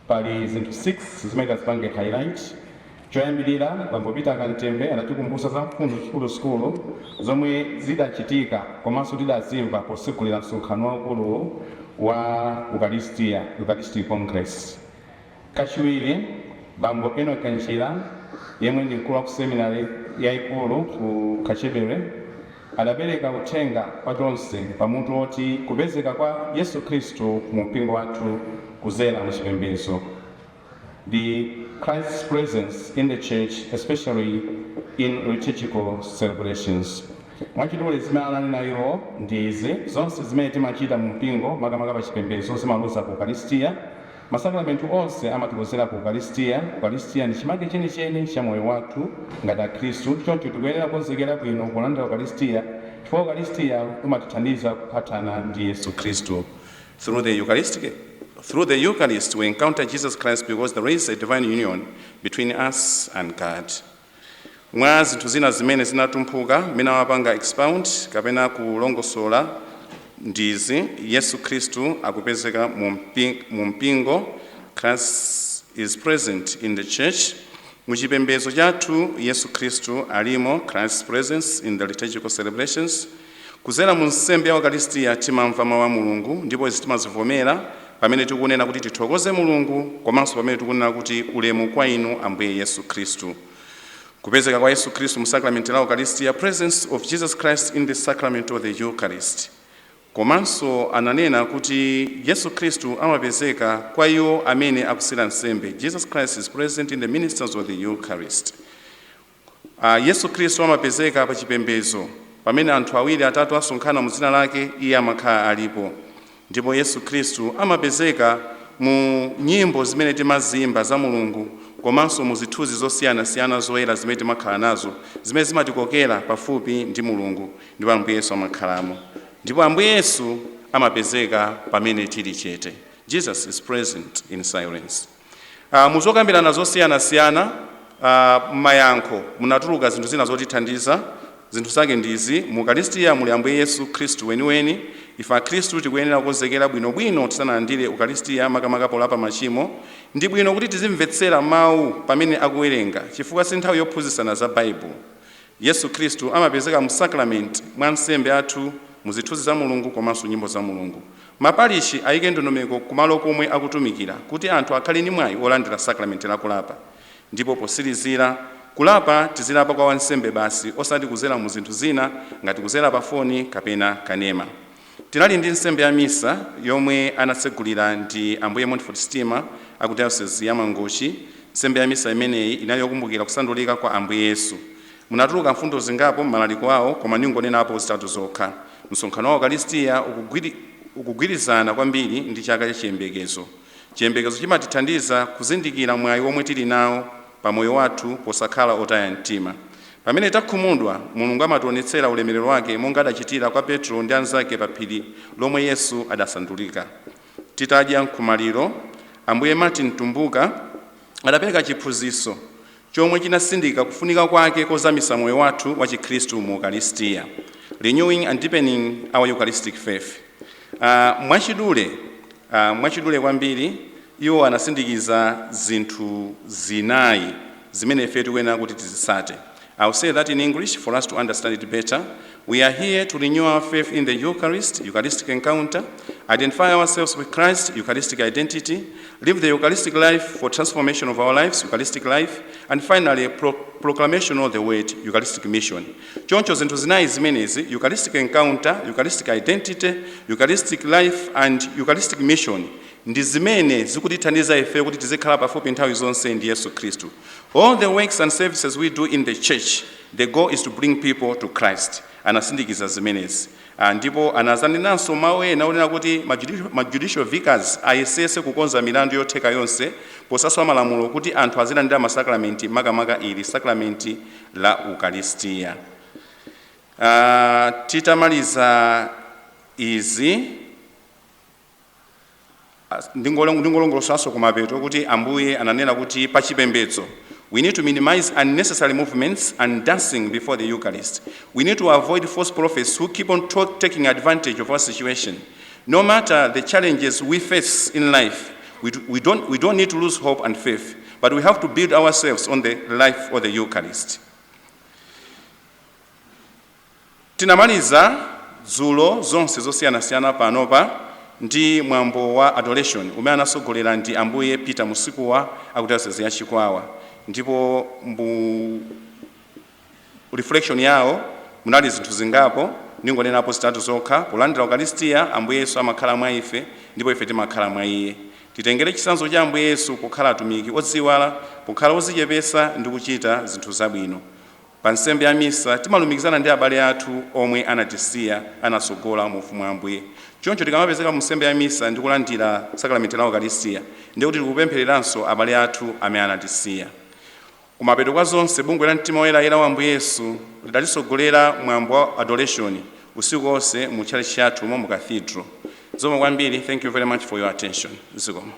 pali zinthu 6 zimene tazipange highlight. Choyambirira bambo Peter Kantembe anatikumbutsa za mfundo sikulu zomwe zidachitika komanso tidazimva posegulira msonkhano waukulu wa Eucharistic Congress. Kachiwiri bambo Enoch Kanchira yemwe ndi mkulu wa ku seminary yaikulu ku Kachebere adapereka uthenga kwa tonse pamutu woti kupezeka kwa Yesu Khristu mu mpingo wathu kudzera mu chipembedzo. The Christ's presence in the church, especially in liturgical celebrations. Mwachidule zimene ananena iwo ndi izi zonse zimene timachita mu mpingo makamaka pa chipembedzo zimaluza ku Eucharistia. Masakramenti onse amatikozera ku Eucharistia. Eucharistia ndi chimake chenicheni cha moyo wathu ngati Akhristu, choncho tikuyenera konzekera bwino kulandira Eucharistia chifukwa Eucharistia imatithandiza kuphatana ndi Yesu Khristu. Through the Eucharist, we encounter Jesus Christ because there is a divine union between us and God. Mwa zinthu zina zimene zinatumphuka mina wapanga expound kapena kulongosola ndizi Yesu Khristu akupezeka mu mpingo. Christ is present in the church. Muchipembedzo chathu Yesu Khristu alimo. Christ's presence in the liturgical celebrations. Kudzera mu nsembe ya Eucharistia timamva mawu a Mulungu ndipo izi timazivomera pamene tikunena kuti tithokoze Mulungu komanso pamene tikunena kuti ulemu kwa inu Ambuye Yesu Khristu. Kupezeka kwa Yesu Khristu mu sacrament la Eucharistia, presence of Jesus Christ in the sacrament of the Eucharist. Komanso ananena kuti Yesu Khristu amapezeka kwa iwo amene akusira nsembe. Jesus Christ is present in the ministers of the Eucharist. Yesu Khristu amapezeka pa chipembedzo pamene anthu awiri atatu asonkhana mu dzina lake iye amakhala alipo. Ndipo Yesu Khristu amapezeka mu nyimbo zimene timazimba za Mulungu komanso mu zithunzi zosiyanasiyana zoyera zimene timakhala nazo zimene zimatikokera pafupi ndi Mulungu ndipo Ambuye Yesu amakhalamo. Ndipo Ambuye Yesu amapezeka pamene tili chete. Jesus is present in silence. Muzokambirana zosiyanasiyana mayankho munatuluka zinthu zina zotithandiza. Zinthu zake ndizi: mu Eucharistia muli Ambuye Yesu Khristu weniweni. Ife Akhristu tikuyenera kukonzekera bwinobwino tisanalandire Eucharistia makamaka polapa machimo. Ndi bwino kuti tizimvetsera mawu pamene akuwerenga chifukwa si nthawi yophunzitsana za Bible. Yesu Khristu amapezeka mu sacrament mwa nsembe athu, mu zithunzi za Mulungu komanso nyimbo za Mulungu. Maparishi ayike ndondomeko kumalo komwe akutumikira kuti anthu akhale ndi mwayi olandira sacrament la kulapa. Ndipo posirizira kulapa tizilapa kwa wansembe basi osati kuzera mu zinthu zina ngati kuzera pa foni kapena kanema. Tinali ndi nsembe ya misa yomwe anatsegulira ndi Ambuye Montfort Stima aku Diocese ya Mangochi. Nsembe ya misa imeneyi inali yokumbukira kusandulika kwa Ambuye Yesu. Munatuluka mfundo zingapo m'malaliko awo koma ningonenapo zitatu zokha. Msonkhano wa Eucharistia ukugwirizana kwambiri ndi chaka cha chiyembekezo. Chiyembekezo chimatithandiza kuzindikira mwayi womwe tili nawo pa moyo wathu posakhala otaya mtima. Pamene takhumudwa, Mulungu amationetsera ulemerero wake monga adachitira kwa Petro ndi anzake pa phiri lomwe Yesu adasandulika. Titadya nkhumaliro, Ambuye Martin Tumbuka adapereka chiphunzitso chomwe chinasindika kufunika kwake kozamisa moyo wathu wa Chikhristu mu Eucharistia, renewing and deepening our Eucharistic faith. Mwachidule kwambiri iwo anasindikiza zinthu zinayi zimene ife tikuyenera kuti tizisate. I'll say that in English for us to understand it better. We are here to renew our faith in the Eucharist, Eucharistic encounter, identify ourselves with Christ, Eucharistic identity, live the Eucharistic life for transformation of our lives, Eucharistic life, and finally proclamation of the word, Eucharistic mission. Choncho zinthu zinayi zimenezi, Eucharistic encounter, Eucharistic identity, Eucharistic life, and Eucharistic mission, ndi zimene zikutithandiza ife kuti tizikhala pafupi nthawi zonse ndi Yesu Khristu. All the works and services we do in the church, the goal is to bring people to Christ. Anasindikiza zimenezi. Ndipo anazaninanso mawu ena onena kuti majudicial vicars ayesese kukonza milandu yotheka yonse posaswa malamulo kuti anthu azilandira masakramenti makamaka ili sakramenti la Eucharistia. Titamaliza izi ndingolongolosanso kumapeto kuti Ambuye ananena kuti pachipembedzo we need to minimize unnecessary movements and dancing before the Eucharist. We need to avoid false prophets who keep on taking advantage of our situation. No matter the challenges we face in life, We don't need to lose hope and faith, but we have to build ourselves on the life of the Eucharist. Tinamaliza zulo zonse zosiyana-siyana panopa ndi mwambo wa adoration umene anasogolera ndi ambuye Peter Musikuwa akutayosezi ya Chikwawa, ndipo reflection yawo munali zinthu zingapo ningonenapo zitatu zokha. Polandira Ukaristiya ambuye Yesu amakhala mwa ife ndipo ife timakhala mwa iye. Titengere chisanzo cha ambuye Yesu pokhala atumiki odziwala, pokhala odzichepesa ndi kuchita zinthu zabwino. Pa nsembe ya misa timalumikizana ndi abale athu omwe anatisiya anasogola mu ufumu wa ambuye. Choncho tikamapezeka mu nsembe ya misa ndi kulandira sakramenti la Ukaristiya ndikuti tikupemphereranso abale athu amene anatisiya. Kumapeto kwa zonse bungwe la mtima woyera wa ambuye Yesu lidalisogolera mwambo wa adoration usiku wonse mu chalichi chathu mu cathedral. Zomwe kwambiri, thank you very much for your attention. Zikomo.